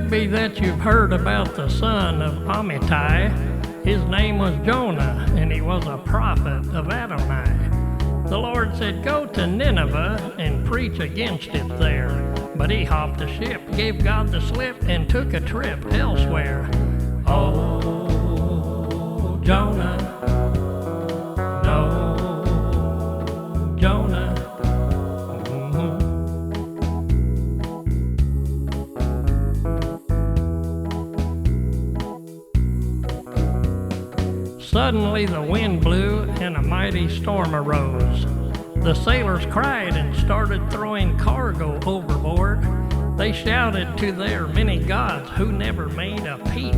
could be that you've heard about the son of Amittai. His name was Jonah, and he was a prophet of Adonai. The Lord said, "Go to Nineveh and preach against it there." But he hopped a ship, gave God the slip, and took a trip elsewhere. Oh, Jonah, no, Jonah. Suddenly the wind blew and a mighty storm arose. The sailors cried and started throwing cargo overboard. They shouted to their many gods who never made a peep.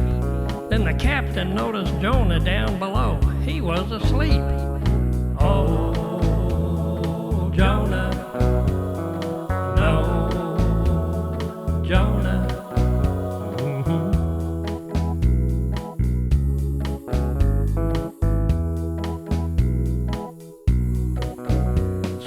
Then the captain noticed Jonah down below. He was asleep. Oh, Jonah, no, Jonah.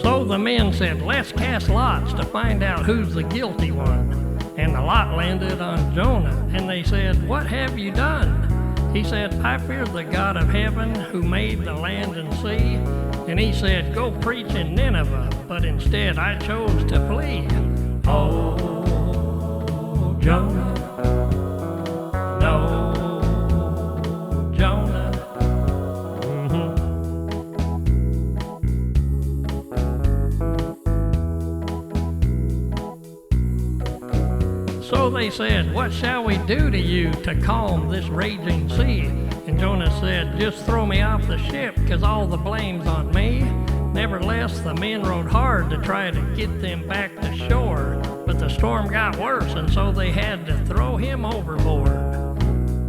So the men said, "Let's cast lots to find out who's the guilty one." And the lot landed on Jonah, and they said, "What have you done?" He said, "I fear the God of heaven who made the land and sea." And he said, "Go preach in Nineveh," but instead I chose to flee. Oh, Jonah, no, Jonah. So they said, "What shall we do to you to calm this raging sea?" And Jonah said, "Just throw me off the ship, 'cause all the blame's on me." Nevertheless, the men rowed hard to try to get them back to shore. But the storm got worse, and so they had to throw him overboard.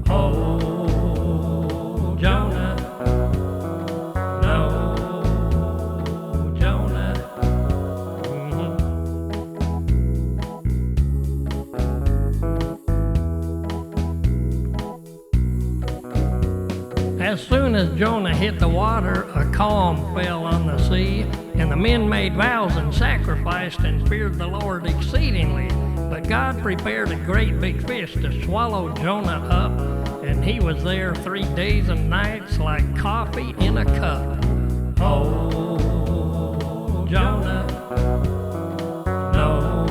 Oh, Jonah, no, Jonah. As soon as Jonah hit the water, a calm fell on the sea, and the men made vows and sacrificed and feared the Lord exceedingly. But God prepared a great big fish to swallow Jonah up, and he was there 3 days and nights like coffee in a cup. Oh, Jonah, no,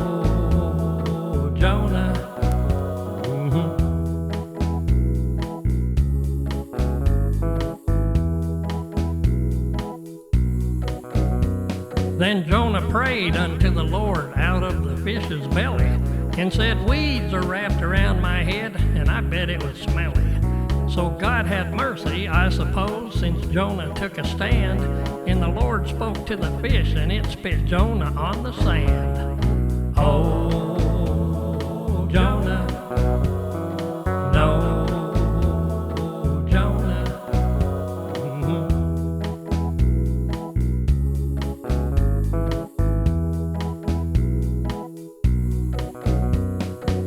Jonah. Then Jonah prayed unto the Lord out of the fish's belly, and said, "Weeds are wrapped around my head, and I bet it was smelly." So God had mercy, I suppose, since Jonah took a stand, and the Lord spoke to the fish, and it spit Jonah on the sand. Oh, Jonah, no, Jonah.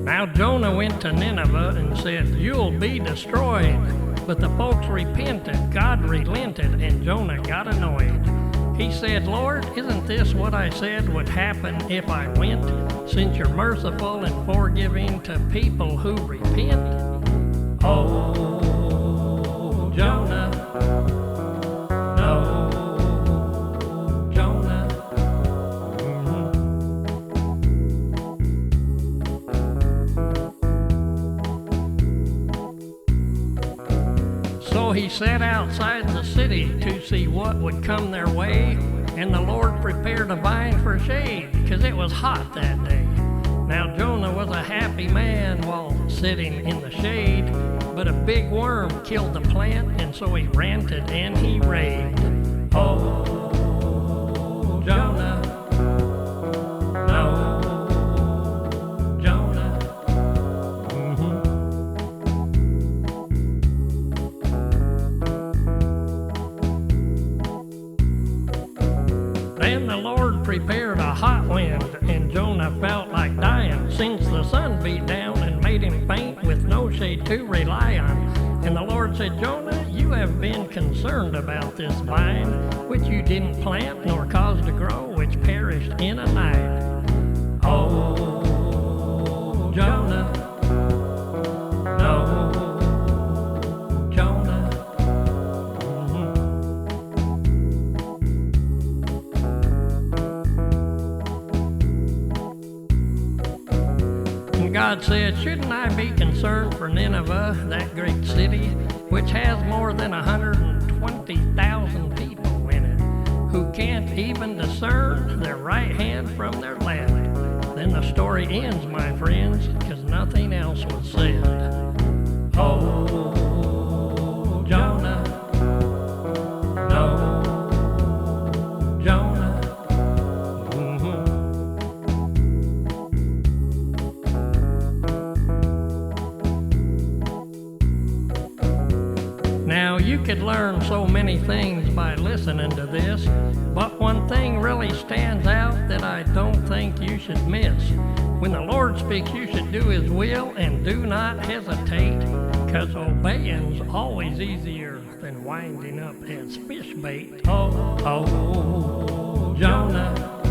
Now Jonah went to Nineveh and said, "You'll be destroyed." But the folks repented, God relented, and Jonah got annoyed. He said, "Lord, isn't this what I said would happen if I went? Since you're merciful and forgiving to people who repent." Oh, Jonah, no, Jonah. So he sat outside the city to see what would come their way, and the Lord prepared a vine for shade, 'cause it was hot that day. Now Jonah was a happy man while sitting in the shade, but a big worm killed the plant, and so he ranted and he raved. Oh, Jonah, no, Jonah. Then the Lord prepared a hot wind, and Jonah felt like dying, since the sun beat down and made him faint with no shade to rely on. And the Lord said, "Jonah, you have been concerned about this vine, which you didn't plant nor cause to grow, which perished in a night." Oh, Jonah, God said, shouldn't I be concerned for Nineveh, that great city, which has more than 120,000 people in it, who can't even discern their right hand from their left? Then the story ends, my friends, because nothing else was said. Oh, Jonah, no, Jonah. Now, you could learn so many things by listening to this, but one thing really stands out that I don't think you should miss. When the Lord speaks, you should do His will and do not hesitate, because obeying's always easier than winding up as fish bait. Oh, Jonah.